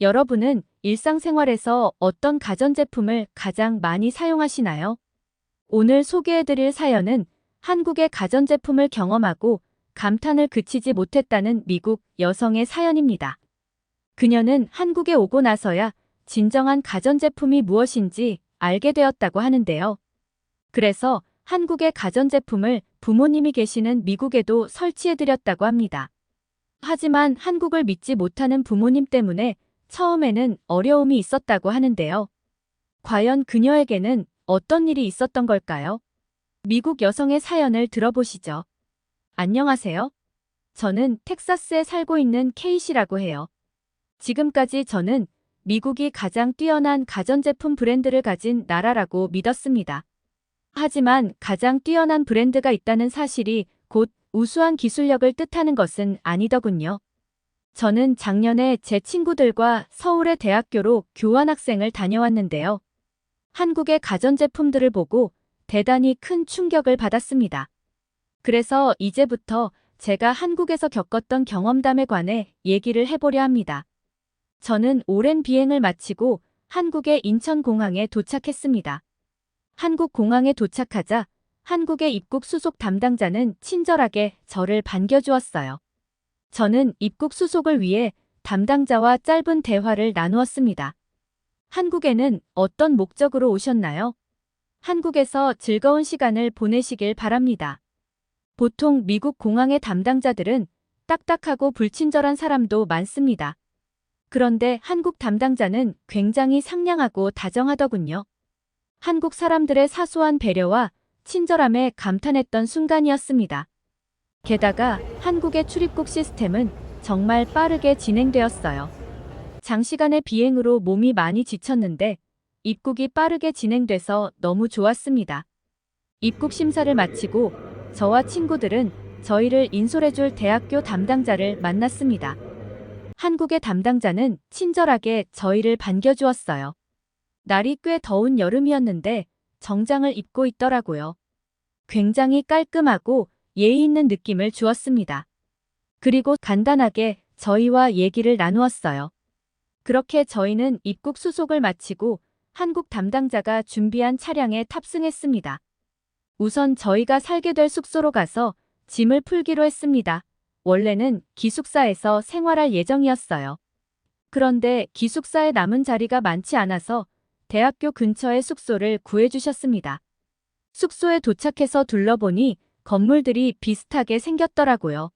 여러분은 일상생활에서 어떤 가전제품을 가장 많이 사용하시나요? 오늘 소개해드릴 사연은 한국의 가전제품을 경험하고 감탄을 그치지 못했다는 미국 여성의 사연입니다. 그녀는 한국에 오고 나서야 진정한 가전제품이 무엇인지 알게 되었다고 하는데요. 그래서 한국의 가전제품을 부모님이 계시는 미국에도 설치해드렸다고 합니다. 하지만 한국을 믿지 못하는 부모님 때문에 처음에는 어려움이 있었다고 하는데요. 과연 그녀에게는 어떤 일이 있었던 걸까요? 미국 여성의 사연을 들어보시죠. 안녕하세요. 저는 텍사스에 살고 있는 케이시라고 해요. 지금까지 저는 미국이 가장 뛰어난 가전제품 브랜드를 가진 나라라고 믿었습니다. 하지만 가장 뛰어난 브랜드가 있다는 사실이 곧 우수한 기술력을 뜻하는 것은 아니더군요. 저는 작년에 제 친구들과 서울의 대학교로 교환학생을 다녀왔는데요. 한국의 가전제품들을 보고 대단히 큰 충격을 받았습니다. 그래서 이제부터 제가 한국에서 겪었던 경험담에 관해 얘기를 해보려 합니다. 저는 오랜 비행을 마치고 한국의 인천공항에 도착했습니다. 한국 공항에 도착하자 한국의 입국 수속 담당자는 친절하게 저를 반겨주었어요. 저는 입국 수속을 위해 담당자와 짧은 대화를 나누었습니다. 한국에는 어떤 목적으로 오셨나요? 한국에서 즐거운 시간을 보내시길 바랍니다. 보통 미국 공항의 담당자들은 딱딱하고 불친절한 사람도 많습니다. 그런데 한국 담당자는 굉장히 상냥하고 다정하더군요. 한국 사람들의 사소한 배려와 친절함에 감탄했던 순간이었습니다. 게다가 한국의 출입국 시스템은 정말 빠르게 진행되었어요. 장시간의 비행으로 몸이 많이 지쳤는데 입국이 빠르게 진행돼서 너무 좋았습니다. 입국 심사를 마치고 저와 친구들은 저희를 인솔해줄 대학교 담당자를 만났습니다. 한국의 담당자는 친절하게 저희를 반겨주었어요. 날이 꽤 더운 여름이었는데 정장을 입고 있더라고요. 굉장히 깔끔하고 예의 있는 느낌을 주었습니다. 그리고 간단하게 저희와 얘기를 나누었어요. 그렇게 저희는 입국 수속을 마치고 한국 담당자가 준비한 차량에 탑승했습니다. 우선 저희가 살게 될 숙소로 가서 짐을 풀기로 했습니다. 원래는 기숙사에서 생활할 예정이었어요. 그런데 기숙사에 남은 자리가 많지 않아서 대학교 근처에 숙소를 구해주셨습니다. 숙소에 도착해서 둘러보니 건물들이 비슷하게 생겼더라고요.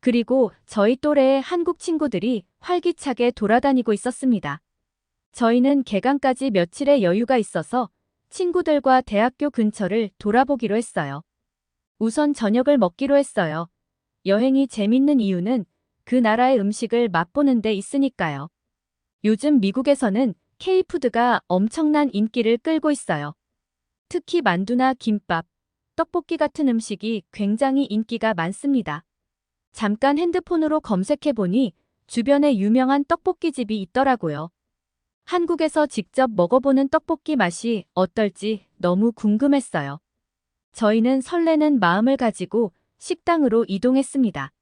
그리고 저희 또래의 한국 친구들이 활기차게 돌아다니고 있었습니다. 저희는 개강까지 며칠의 여유가 있어서 친구들과 대학교 근처를 돌아보기로 했어요. 우선 저녁을 먹기로 했어요. 여행이 재밌는 이유는 그 나라의 음식을 맛보는 데 있으니까요. 요즘 미국에서는 K푸드가 엄청난 인기를 끌고 있어요. 특히 만두나 김밥, 떡볶이 같은 음식이 굉장히 인기가 많습니다. 잠깐 핸드폰으로 검색해보니 주변에 유명한 떡볶이집이 있더라고요. 한국에서 직접 먹어보는 떡볶이 맛이 어떨지 너무 궁금했어요. 저희는 설레는 마음을 가지고 식당으로 이동했습니다.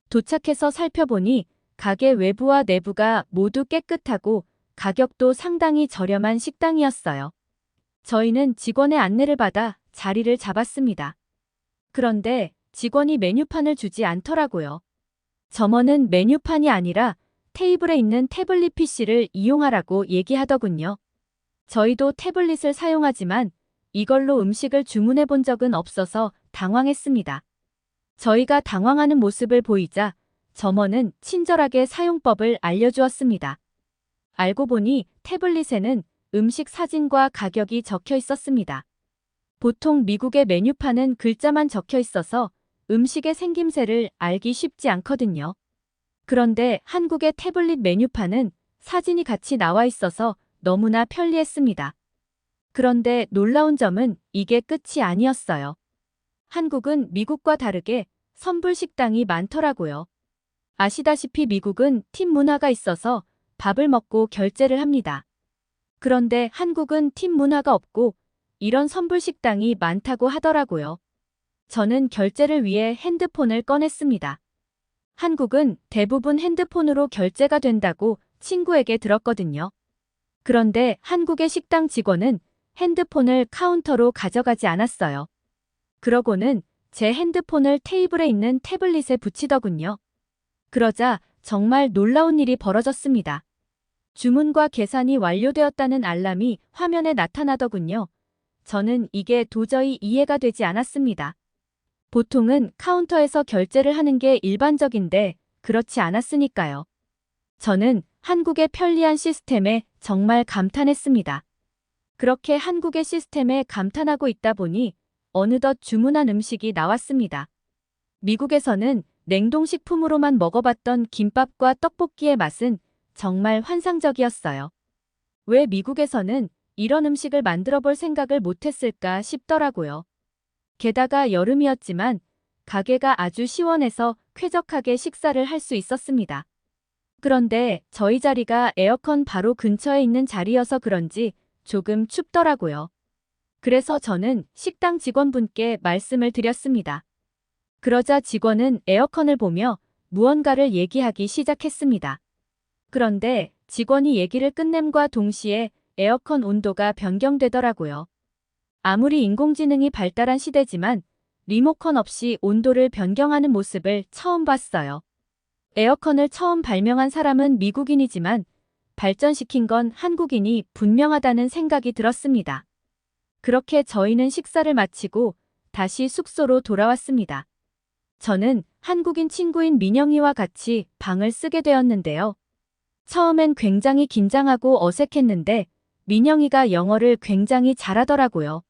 도착해서 살펴보니 가게 외부와 내부가 모두 깨끗하고 가격도 상당히 저렴한 식당이었어요. 저희는 직원의 안내를 받아 자리를 잡았습니다. 그런데 직원이 메뉴판을 주지 않더라고요. 점원은 메뉴판이 아니라 테이블에 있는 태블릿 PC를 이용하라고 얘기하더군요. 저희도 태블릿을 사용하지만 이걸로 음식을 주문해 본 적은 없어서 당황했습니다. 저희가 당황하는 모습을 보이자 점원은 친절하게 사용법을 알려주었습니다. 알고 보니 태블릿에는 음식 사진과 가격이 적혀 있었습니다. 보통 미국의 메뉴판은 글자만 적혀 있어서 음식의 생김새를 알기 쉽지 않거든요. 그런데 한국의 태블릿 메뉴판은 사진이 같이 나와 있어서 너무나 편리했습니다. 그런데 놀라운 점은 이게 끝이 아니었어요. 한국은 미국과 다르게 선불 식당이 많더라고요. 아시다시피 미국은 팀 문화가 있어서 밥을 먹고 결제를 합니다. 그런데 한국은 팀 문화가 없고 이런 선불 식당이 많다고 하더라고요. 저는 결제를 위해 핸드폰을 꺼냈습니다. 한국은 대부분 핸드폰으로 결제가 된다고 친구에게 들었거든요. 그런데 한국의 식당 직원은 핸드폰을 카운터로 가져가지 않았어요. 그러고는 제 핸드폰을 테이블에 있는 태블릿에 붙이더군요. 그러자 정말 놀라운 일이 벌어졌습니다. 주문과 계산이 완료되었다는 알람이 화면에 나타나더군요. 저는 이게 도저히 이해가 되지 않았습니다. 보통은 카운터에서 결제를 하는 게 일반적인데 그렇지 않았으니까요. 저는 한국의 편리한 시스템에 정말 감탄했습니다. 그렇게 한국의 시스템에 감탄하고 있다 보니 어느덧 주문한 음식이 나왔습니다. 미국에서는 냉동식품으로만 먹어봤던 김밥과 떡볶이의 맛은 정말 환상적이었어요. 왜 미국에서는 이런 음식을 만들어 볼 생각을 못했을까 싶더라고요. 게다가 여름이었지만 가게가 아주 시원해서 쾌적하게 식사를 할 수 있었습니다. 그런데 저희 자리가 에어컨 바로 근처에 있는 자리여서 그런지 조금 춥더라고요. 그래서 저는 식당 직원분께 말씀을 드렸습니다. 그러자 직원은 에어컨을 보며 무언가를 얘기하기 시작했습니다. 그런데 직원이 얘기를 끝냄과 동시에 에어컨 온도가 변경되더라고요. 아무리 인공지능이 발달한 시대지만 리모컨 없이 온도를 변경하는 모습을 처음 봤어요. 에어컨을 처음 발명한 사람은 미국인이지만 발전시킨 건 한국인이 분명하다는 생각이 들었습니다. 그렇게 저희는 식사를 마치고 다시 숙소로 돌아왔습니다. 저는 한국인 친구인 민영이와 같이 방을 쓰게 되었는데요. 처음엔 굉장히 긴장하고 어색했는데 민영이가 영어를 굉장히 잘하더라고요.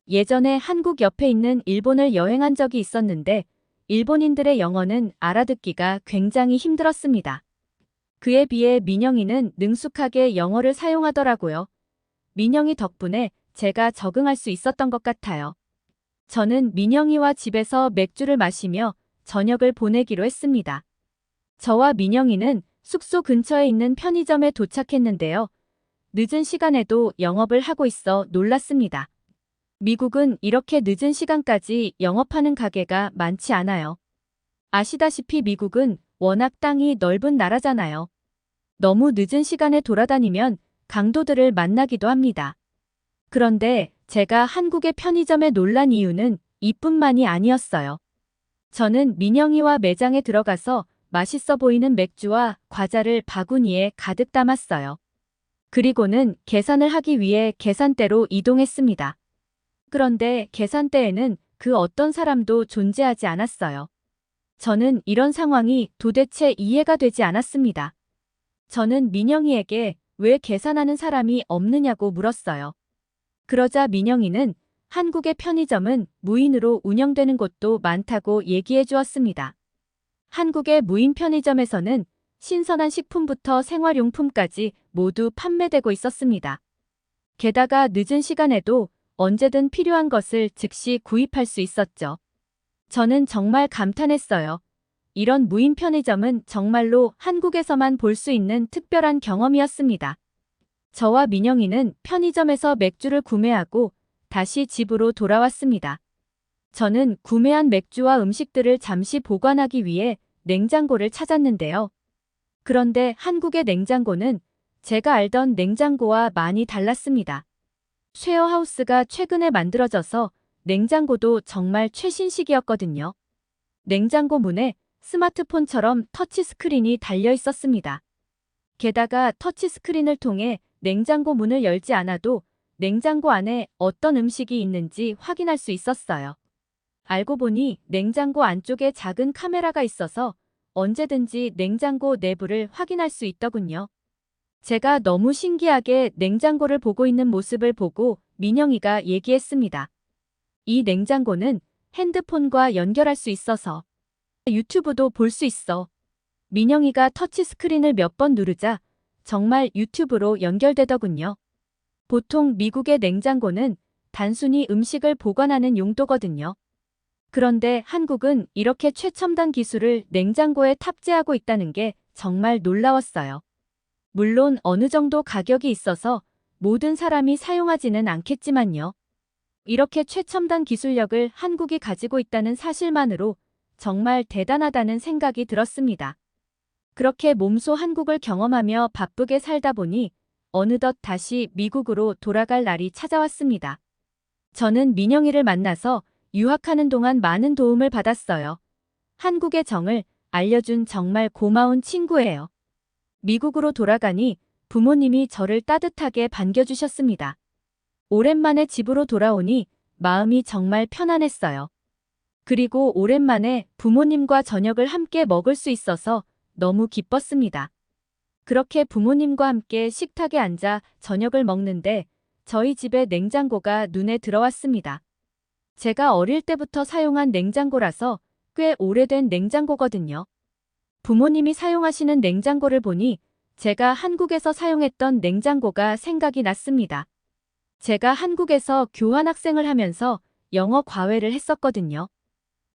예전에 한국 옆에 있는 일본을 여행한 적이 있었는데 일본인들의 영어는 알아듣기가 굉장히 힘들었습니다. 그에 비해 민영이는 능숙하게 영어를 사용하더라고요. 민영이 덕분에 제가 적응할 수 있었던 것 같아요. 저는 민영이와 집에서 맥주를 마시며 저녁을 보내기로 했습니다. 저와 민영이는 숙소 근처에 있는 편의점에 도착했는데요. 늦은 시간에도 영업을 하고 있어 놀랐습니다. 미국은 이렇게 늦은 시간까지 영업하는 가게가 많지 않아요. 아시다시피 미국은 워낙 땅이 넓은 나라잖아요. 너무 늦은 시간에 돌아다니면 강도들을 만나기도 합니다. 그런데 제가 한국의 편의점에 놀란 이유는 이뿐만이 아니었어요. 저는 민영이와 매장에 들어가서 맛있어 보이는 맥주와 과자를 바구니에 가득 담았어요. 그리고는 계산을 하기 위해 계산대로 이동했습니다. 그런데 계산대에는 그 어떤 사람도 존재하지 않았어요. 저는 이런 상황이 도대체 이해가 되지 않았습니다. 저는 민영이에게 왜 계산하는 사람이 없느냐고 물었어요. 그러자 민영이는 한국의 편의점은 무인으로 운영되는 곳도 많다고 얘기해 주었습니다. 한국의 무인 편의점에서는 신선한 식품부터 생활용품까지 모두 판매되고 있었습니다. 게다가 늦은 시간에도 언제든 필요한 것을 즉시 구입할 수 있었죠. 저는 정말 감탄했어요. 이런 무인 편의점은 정말로 한국에서만 볼 수 있는 특별한 경험이었습니다. 저와 민영이는 편의점에서 맥주를 구매하고 다시 집으로 돌아왔습니다. 저는 구매한 맥주와 음식들을 잠시 보관하기 위해 냉장고를 찾았는데요. 그런데 한국의 냉장고는 제가 알던 냉장고와 많이 달랐습니다. 쉐어하우스가 최근에 만들어져서 냉장고도 정말 최신식이었거든요. 냉장고 문에 스마트폰처럼 터치스크린이 달려 있었습니다. 게다가 터치스크린을 통해 냉장고 문을 열지 않아도 냉장고 안에 어떤 음식이 있는지 확인할 수 있었어요. 알고 보니 냉장고 안쪽에 작은 카메라가 있어서 언제든지 냉장고 내부를 확인할 수 있더군요. 제가 너무 신기하게 냉장고를 보고 있는 모습을 보고 민영이가 얘기했습니다. 이 냉장고는 핸드폰과 연결할 수 있어서 유튜브도 볼 수 있어. 민영이가 터치스크린을 몇 번 누르자 정말 유튜브로 연결되더군요. 보통 미국의 냉장고는 단순히 음식을 보관하는 용도거든요. 그런데 한국은 이렇게 최첨단 기술을 냉장고에 탑재하고 있다는 게 정말 놀라웠어요. 물론 어느 정도 가격이 있어서 모든 사람이 사용하지는 않겠지만요. 이렇게 최첨단 기술력을 한국이 가지고 있다는 사실만으로 정말 대단하다는 생각이 들었습니다. 그렇게 몸소 한국을 경험하며 바쁘게 살다 보니 어느덧 다시 미국으로 돌아갈 날이 찾아왔습니다. 저는 민영이를 만나서 유학하는 동안 많은 도움을 받았어요. 한국의 정을 알려준 정말 고마운 친구예요. 미국으로 돌아가니 부모님이 저를 따뜻하게 반겨주셨습니다. 오랜만에 집으로 돌아오니 마음이 정말 편안했어요. 그리고 오랜만에 부모님과 저녁을 함께 먹을 수 있어서 너무 기뻤습니다. 그렇게 부모님과 함께 식탁에 앉아 저녁을 먹는데 저희 집의 냉장고가 눈에 들어왔습니다. 제가 어릴 때부터 사용한 냉장고라서 꽤 오래된 냉장고거든요. 부모님이 사용하시는 냉장고를 보니 제가 한국에서 사용했던 냉장고가 생각이 났습니다. 제가 한국에서 교환학생을 하면서 영어 과외를 했었거든요.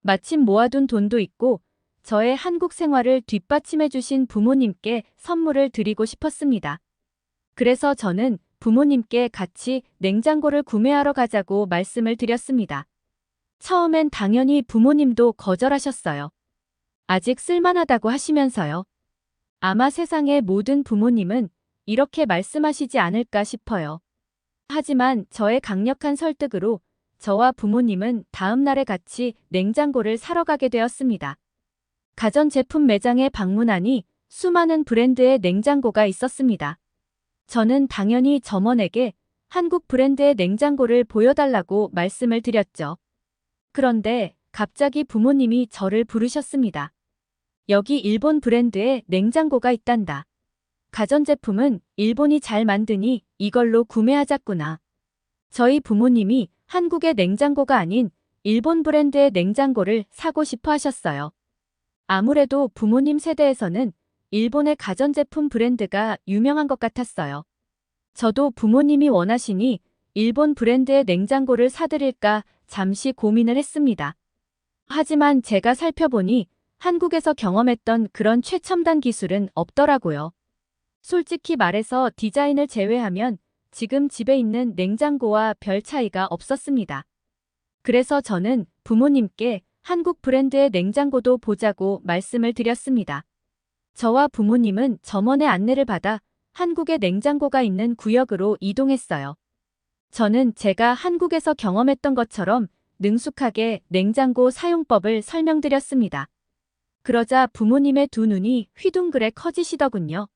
마침 모아둔 돈도 있고 저의 한국 생활을 뒷받침해 주신 부모님께 선물을 드리고 싶었습니다. 그래서 저는 부모님께 같이 냉장고를 구매하러 가자고 말씀을 드렸습니다. 처음엔 당연히 부모님도 거절하셨어요. 아직 쓸만하다고 하시면서요. 아마 세상의 모든 부모님은 이렇게 말씀하시지 않을까 싶어요. 하지만 저의 강력한 설득으로 저와 부모님은 다음 날에 같이 냉장고를 사러 가게 되었습니다. 가전제품 매장에 방문하니 수많은 브랜드의 냉장고가 있었습니다. 저는 당연히 점원에게 한국 브랜드의 냉장고를 보여달라고 말씀을 드렸죠. 그런데 갑자기 부모님이 저를 부르셨습니다. 여기 일본 브랜드의 냉장고가 있단다. 가전제품은 일본이 잘 만드니 이걸로 구매하자꾸나. 저희 부모님이 한국의 냉장고가 아닌 일본 브랜드의 냉장고를 사고 싶어 하셨어요. 아무래도 부모님 세대에서는 일본의 가전제품 브랜드가 유명한 것 같았어요. 저도 부모님이 원하시니 일본 브랜드의 냉장고를 사드릴까 잠시 고민을 했습니다. 하지만 제가 살펴보니 한국에서 경험했던 그런 최첨단 기술은 없더라고요. 솔직히 말해서 디자인을 제외하면 지금 집에 있는 냉장고와 별 차이가 없었습니다. 그래서 저는 부모님께 한국 브랜드의 냉장고도 보자고 말씀을 드렸습니다. 저와 부모님은 점원의 안내를 받아 한국의 냉장고가 있는 구역으로 이동했어요. 저는 제가 한국에서 경험했던 것처럼 능숙하게 냉장고 사용법을 설명드렸습니다. 그러자 부모님의 두 눈이 휘둥그레 커지시더군요.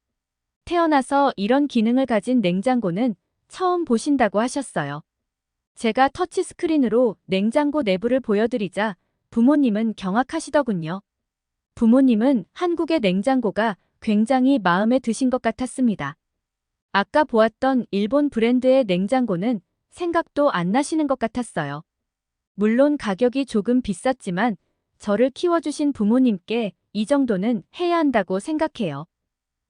태어나서 이런 기능을 가진 냉장고는 처음 보신다고 하셨어요. 제가 터치스크린으로 냉장고 내부를 보여드리자 부모님은 경악하시더군요. 부모님은 한국의 냉장고가 굉장히 마음에 드신 것 같았습니다. 아까 보았던 일본 브랜드의 냉장고는 생각도 안 나시는 것 같았어요. 물론 가격이 조금 비쌌지만 저를 키워주신 부모님께 이 정도는 해야 한다고 생각해요.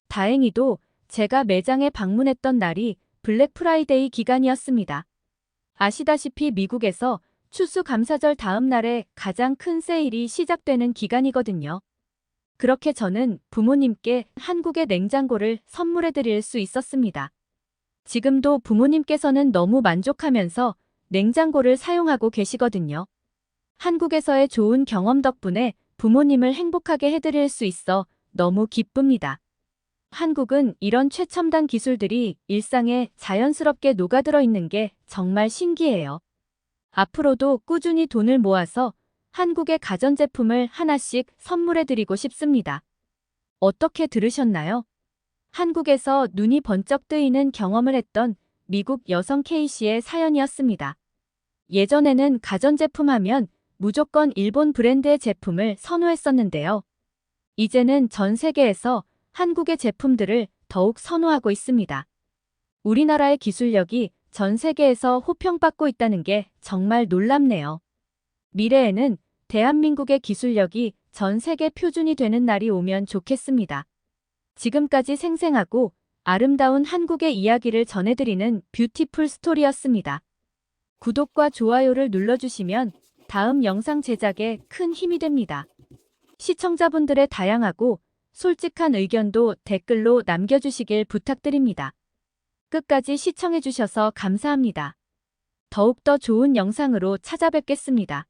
다행히도 제가 매장에 방문했던 날이 블랙 프라이데이 기간이었습니다. 아시다시피 미국에서 추수감사절 다음 날에 가장 큰 세일이 시작되는 기간이거든요. 그렇게 저는 부모님께 한국의 냉장고를 선물해 드릴 수 있었습니다. 지금도 부모님께서는 너무 만족하면서 냉장고를 사용하고 계시거든요. 한국에서의 좋은 경험 덕분에 부모님을 행복하게 해드릴 수 있어 너무 기쁩니다. 한국은 이런 최첨단 기술들이 일상에 자연스럽게 녹아들어 있는 게 정말 신기해요. 앞으로도 꾸준히 돈을 모아서 한국의 가전제품을 하나씩 선물해드리고 싶습니다. 어떻게 들으셨나요? 한국에서 눈이 번쩍 뜨이는 경험을 했던 미국 여성 K씨의 사연이었습니다. 예전에는 가전제품 하면 무조건 일본 브랜드의 제품을 선호했었는데요. 이제는 전 세계에서 한국의 제품들을 더욱 선호하고 있습니다. 우리나라의 기술력이 전 세계에서 호평받고 있다는 게 정말 놀랍네요. 미래에는 대한민국의 기술력이 전 세계 표준이 되는 날이 오면 좋겠습니다. 지금까지 생생하고 아름다운 한국의 이야기를 전해드리는 뷰티풀 스토리였습니다. 구독과 좋아요를 눌러주시면 다음 영상 제작에 큰 힘이 됩니다. 시청자분들의 다양하고 솔직한 의견도 댓글로 남겨주시길 부탁드립니다. 끝까지 시청해주셔서 감사합니다. 더욱더 좋은 영상으로 찾아뵙겠습니다.